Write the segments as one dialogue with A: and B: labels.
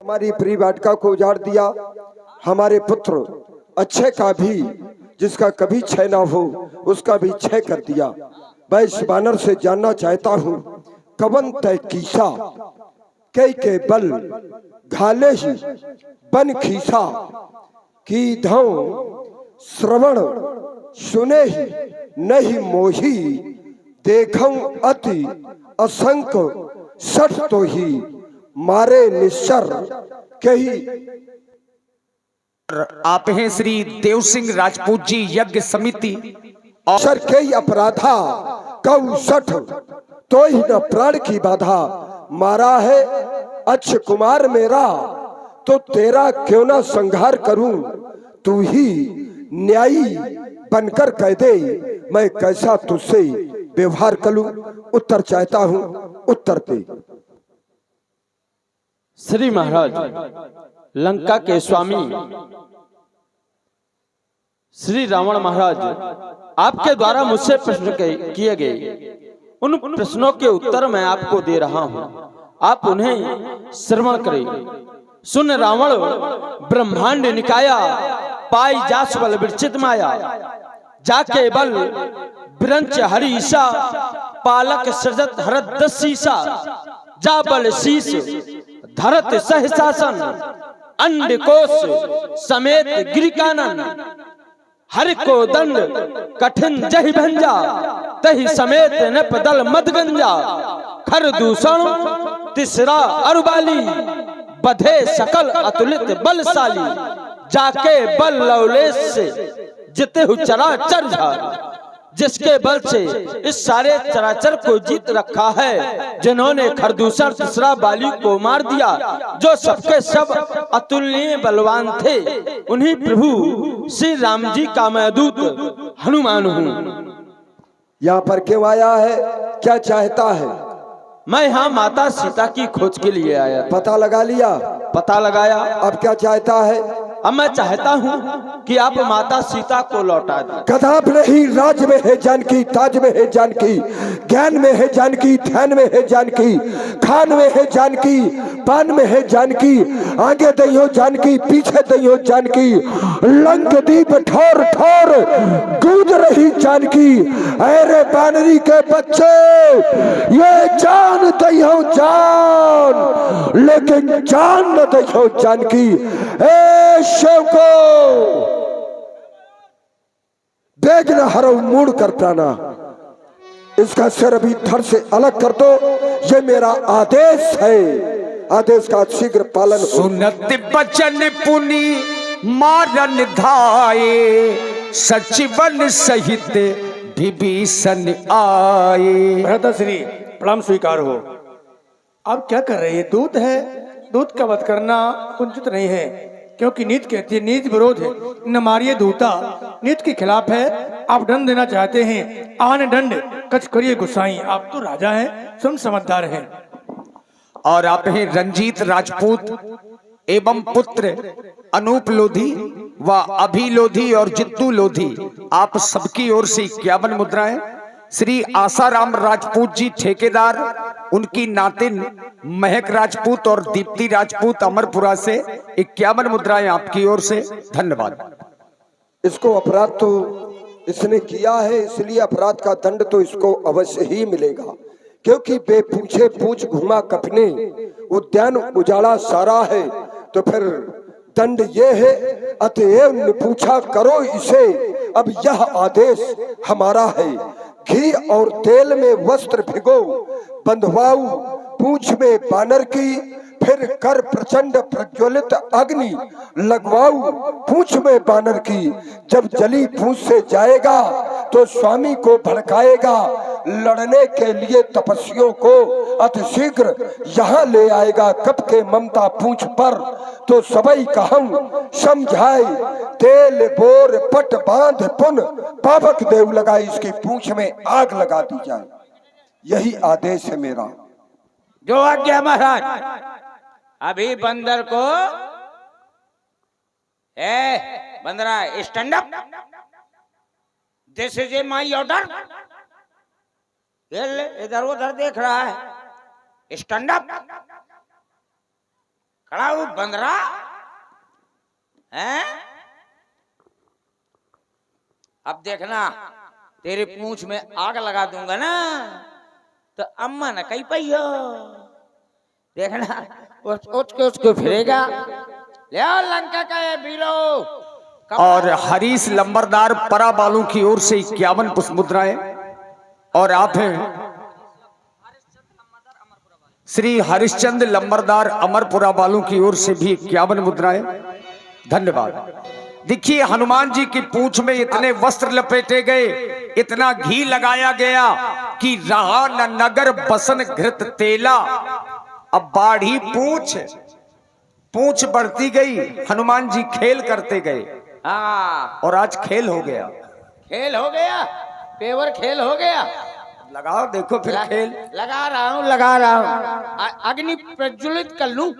A: हमारी परिवाटिका को उजाड़ दिया, हमारे पुत्र अच्छे का भी जिसका कभी क्षय ना हो उसका भी क्षय कर दिया। मैं इस बानर से जानना चाहता हूँ, कवन तय कीसा कई के बल घाले ही बन खीसा की धौ श्रवण सुने ही नहीं मोही देखऊं अति असंक सठ तो ही मारे निश्चर कही।
B: आप हैं श्री देव सिंह राजपूत जी यज्ञ समिति
A: और सर कई अपराधा कऊ सठ तो ही न प्राण की बाधा मारा है अच्छ कुमार मेरा तो तेरा क्यों ना संहार करूं, तू ही न्यायी बनकर कह दे मैं कैसा तुझसे व्यवहार करूं। उत्तर चाहता हूं, उत्तर दे।
C: श्री महाराज लंका के स्वामी श्री रावण महाराज आपके द्वारा मुझसे प्रश्न किए गए, उन प्रश्नों के उत्तर मैं आपको दे रहा हूं, आप उन्हें श्रवण करें। सुन रावण ब्रह्मांड निकाया पाई जास बल विरचित माया, जाके बल ब्रंच हरीसा पालक सृजत हरत दसीसा, जा बल शीस धरत सहशासन अंड कोश समेत गिरिकानन, हर को दंड कठिन जहि भंजा तहि समेत नप दल मदगंजा, खर दूषण तिसरा अरुबाली बधे सकल अतुलित बलशाली, जाके बल लवलेश से जिते हु चराचर झार, जिसके बल से इस सारे चराचर को जीत रखा है, जिन्होंने खरदूषण तीसरा बाली को मार दिया, जो सबके सब अतुलनीय बलवान थे, उन्हीं प्रभु श्री राम जी का मैं दूत हनुमान हूँ।
A: यहाँ पर क्यों आया है, क्या चाहता है?
C: मैं यहाँ माता सीता की खोज के लिए आया।
A: पता लगा लिया?
C: पता लगाया।
A: अब क्या चाहता है?
C: अब मैं चाहता हूँ कि आप माता सीता को लौटा दें।
A: कदाप नहीं, राज में है जानकी, ताज में है जानकी, ज्ञान में है जानकी, ध्यान में है जानकी, खान में है जानकी, पान में है जानकी, आगे दइयो जानकी, पीछे दइयो जानकी, लंक दीप ठोर ठोर गूंज रही जानकी। अरे बानरी के बच्चे, ये जान दइयो जान, लेकिन जान न दइयो जानकी। ए शिव को बेग न हरो मूड कर प्राणा, इसका सिर अभी धड़ से अलग कर दो, ये मेरा आदेश है, आदेश का शीघ्र पालन हो।
B: सुनत बचन पुनि मारन धाये, सचिवन सहित विभीषण आए।
D: भरतश्री प्रणाम स्वीकार हो। आप क्या कर रहे हैं? दूत है, दूत का वध करना उचित नहीं है, क्योंकि नीति कहती है नीति विरोध है, न मारिए दूता, नीति के खिलाफ है। आप दंड देना चाहते हैं, आन दंड कच करिए गुसाई। आप तो राजा हैं, स्वयं समझदार हैं।
B: और आप हैं रंजीत राजपूत एवं पुत्र अनूप लोधी व अभी लोधी और जित्तू लोधी, आप सबकी ओर से 51 मुद्राएं। श्री आसाराम राजपूत जी ठेकेदार, उनकी नातिन महक राजपूत और दीप्ति राजपूत अमरपुरा से 51 मुद्राएं आपकी ओर से। धन्यवाद।
A: इसको अपराध तो इसने किया है, इसलिए अपराध का दंड तो इसको अवश्य ही मिलेगा, क्योंकि बेपूछे पूछ घुमा कपने, उद्यान उजाड़ा सारा है, तो फिर दंड ये है, अतएव निपूछा करो इसे, अब यह आदेश हमारा है। घी और तेल में वस्त्र भिगो, बंधवाऊ पूंछ में बानर की, फिर कर प्रचंड प्रज्वलित अग्नि लगवाऊ पूंछ में बानर की। जब जली पूंछ से जाएगा तो स्वामी को भड़काएगा, लड़ने के लिए तपस्वियों को अतिशीघ्र यहाँ ले आएगा। कब के ममता पूंछ पर तो सबई कहूं समझाए, तेल बोर पट बांध पुन पावक देव लगाई, इसकी पूंछ में आग लगा दी जाए, यही आदेश है मेरा।
E: जो आज्ञा महाराज। अभी बंदर को बंदरा stand up, this is my order. इधर उधर देख रहा है, स्टैंड अप। खड़ा हूँ बंदरा हैं? अब देखना तेरे पूंछ में आग लगा दूंगा ना तो अम्मा न कही पई हो। देखना उसको फिरेगा। ले आओ लंका का ये बीरो।
B: और हरीश लंबरदार परा बालू की ओर से 51 पुष्प मुद्राएं। और आप हैं श्री हरिश्चंद्र लंबरदार अमरपुरा बालू की ओर से भी 51 मुद्राएं। धन्यवाद। देखिए हनुमान जी की पूंछ में इतने वस्त्र लपेटे गए, इतना घी लगाया गया कि रहा न नगर बसन घृत तेला। अब बाढ़ी पूंछ बढ़ती गई, हनुमान जी खेल करते गए।
E: हाँ
B: और आज खेल हो गया।
E: खेल हो गया, पेवर खेल हो गया।
B: लगाओ देखो फिर खेल।
E: लगा रहा हूँ अग्नि प्रज्वलित कर लूं।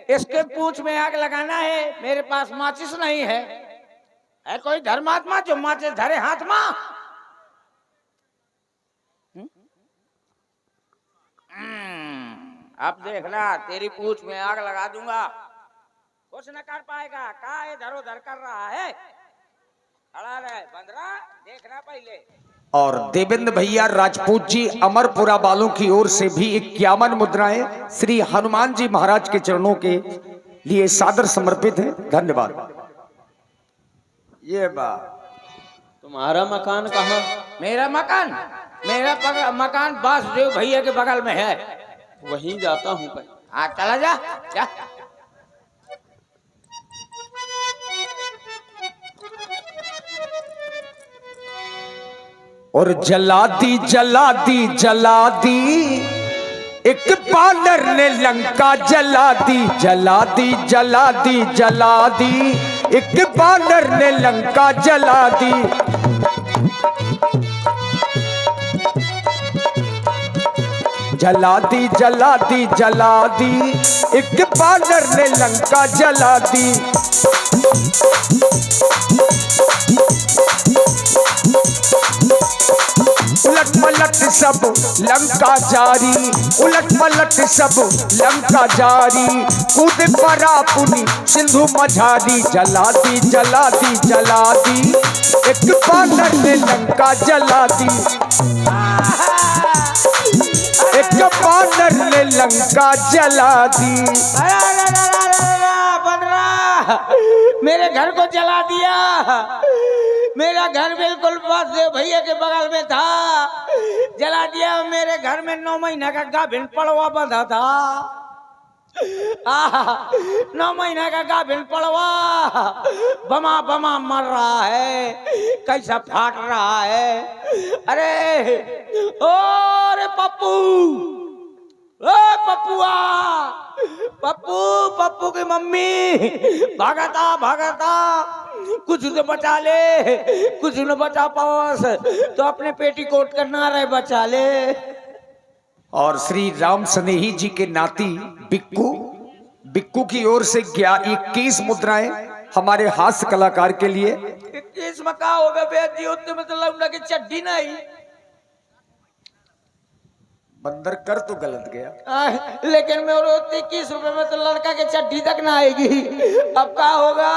E: इसके पूंछ में आग लगाना है, मेरे पास माचिस नहीं है कोई धर्मात्मा जो माचिस धरे हाथ में? अब देखना तेरी पूंछ में आग लगा दूंगा, कुछ न कर पाएगा। का इधर उधर कर रहा है, खड़ा रहे बंदरा, देखना पहले।
B: और देवेंद्र भैया राजपूत जी अमरपुरा बालों की ओर से भी 51 मुद्राएं श्री हनुमान जी महाराज के चरणों के लिए सादर समर्पित है। धन्यवाद। ये बात
C: तुम्हारा मकान कहाँ?
E: मेरा मकान वासुदेव भैया के बगल में है।
C: वहीं जाता हूँ भाई।
E: हाँ चला जा।
B: और जला दी एक बानर ने लंका जला दी एक बानर ने लंका जला दी। जला दी एक बानर ने लंका जला दी। उलट पलट सब लंका जारी, उलट पलट सब लंका जारी। कूद पड़ा पुनि सिंधु मझारी। जला दी एक बानर ने लंका जला दी। एक बानर ने लंका जला दी।
E: मेरे घर को जला दिया। मेरा घर बिल्कुल वासुदेव भैया के बगल में था, जला दिया। मेरे घर में 9 महीना का गाभिन पड़वा बंधा था। 9 महीना का गाभिन पड़वा बमा मर रहा है, कैसा फाट रहा है। अरे पप्पू की मम्मी भागता कुछ तो बचा ले, कुछ न बचा पाओ तो अपने पेटीकोट करना रहे बचा ले।
B: और श्री राम स्नेही जी के नाती बिक्कू की ओर से 21 मुद्राएं हमारे हास्य कलाकार के लिए।
E: 21 में क्या होगा बेद जी, उतने में तो लौंडा की चड्डी नहीं।
B: बंदर कर तो गलत गया।
E: लेकिन मेरे 21 रुपए में तो लड़का के चड्डी तक ना आएगी। अब क्या होगा,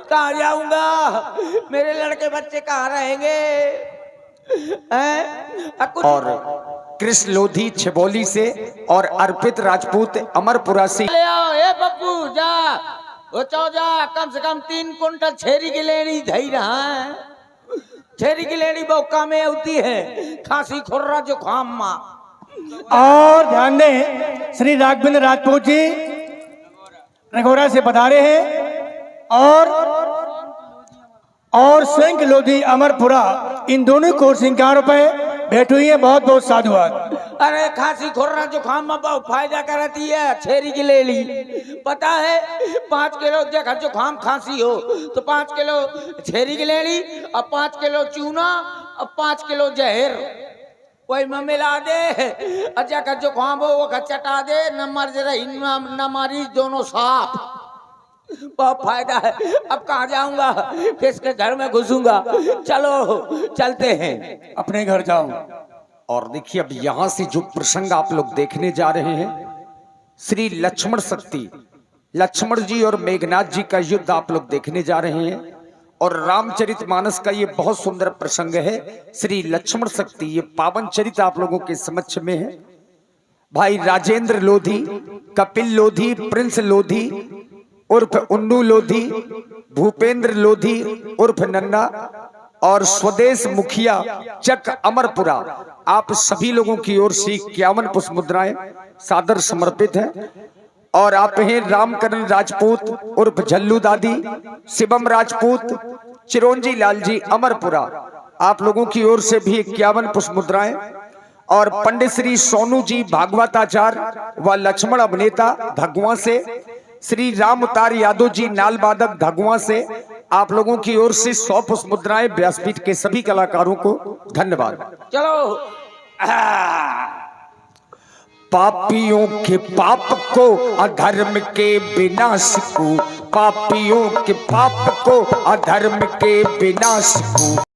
E: कहाँ जाऊंगा, मेरे लड़के बच्चे कहाँ रहेंगे?
B: और कृष्ण लोधी छिबोली से और अर्पित राजपूत अमरपुरा से।
E: ले आओ ए पप्पू जा, वो जा, कम से कम 3 कुंटल छेरी की लेनी धई रहा है। छेरी की लेनी बौका में होती है, खांसी खुर्रा जुकाम माँ।
D: और ध्यान दें, श्री राघवेंद्र राजपूत जी नगौरा से पधारे हैं और स्वयं लोधी अमरपुरा, इन दोनों को श्रृंगारों पे भेंट हुई है। बहुत बहुत साधुवाद।
E: अरे खांसी खुर्रा जुकाम में बहुत फायदा करती है छेरी की ले ली। पता है 5 किलो जगह जुकाम खांसी हो तो 5 किलो छेरी की ले ली, और 5 किलो चूना और 5 किलो जहर वही में मिला दे। अच्छा का जुकाम हो वो चटा दे, न मर्ज रही न मारी, दोनों साफ। बहुत फायदा है। अब कहाँ जाऊंगा, किसके घर में घुसूंगा? चलो चलते हैं,
D: अपने घर जाओ।
B: और देखिए अब यहां से जो प्रसंग आप लोग देखने जा रहे हैं, श्री लक्ष्मण शक्ति, लक्ष्मण जी और मेघनाथ जी का युद्ध आप लोग देखने जा रहे हैं। और रामचरितमानस का ये बहुत सुंदर प्रसंग है। श्री लक्ष्मण शक्ति ये पावन चरित्र आप लोगों के समक्ष में है। भाई राजेंद्र लोधी, कपिल लोधी, प्रिंस लोधी उर्फ उन्नू लोधी, भूपेंद्र लोधी उर्फ नन्ना और स्वदेश मुखिया चक अमरपुरा, आप सभी लोगों की ओर से 51 पुष्प मुद्राएं सादर समर्पित है। और आप हैं रामकरण राजपूत उर्फ झल्लू दादी, शिवम राजपूत, चिरंजी लाल जी अमरपुरा, आप लोगों की ओर से भी 51 पुष्प मुद्राएं। और पंडित श्री सोनू जी भागवताचार्य व लक्ष्मण अभिनेता धगुआ से, श्री राम अवतार यादव जी नाल वादक धगुआ से, आप लोगों की ओर से 100 पुष्प मुद्राएं व्यासपीठ के सभी कलाकारों को धन्यवाद।
E: चलो
B: पापियों के पाप को अधर्म के विनाश को, पापियों के पाप को अधर्म के विनाश को।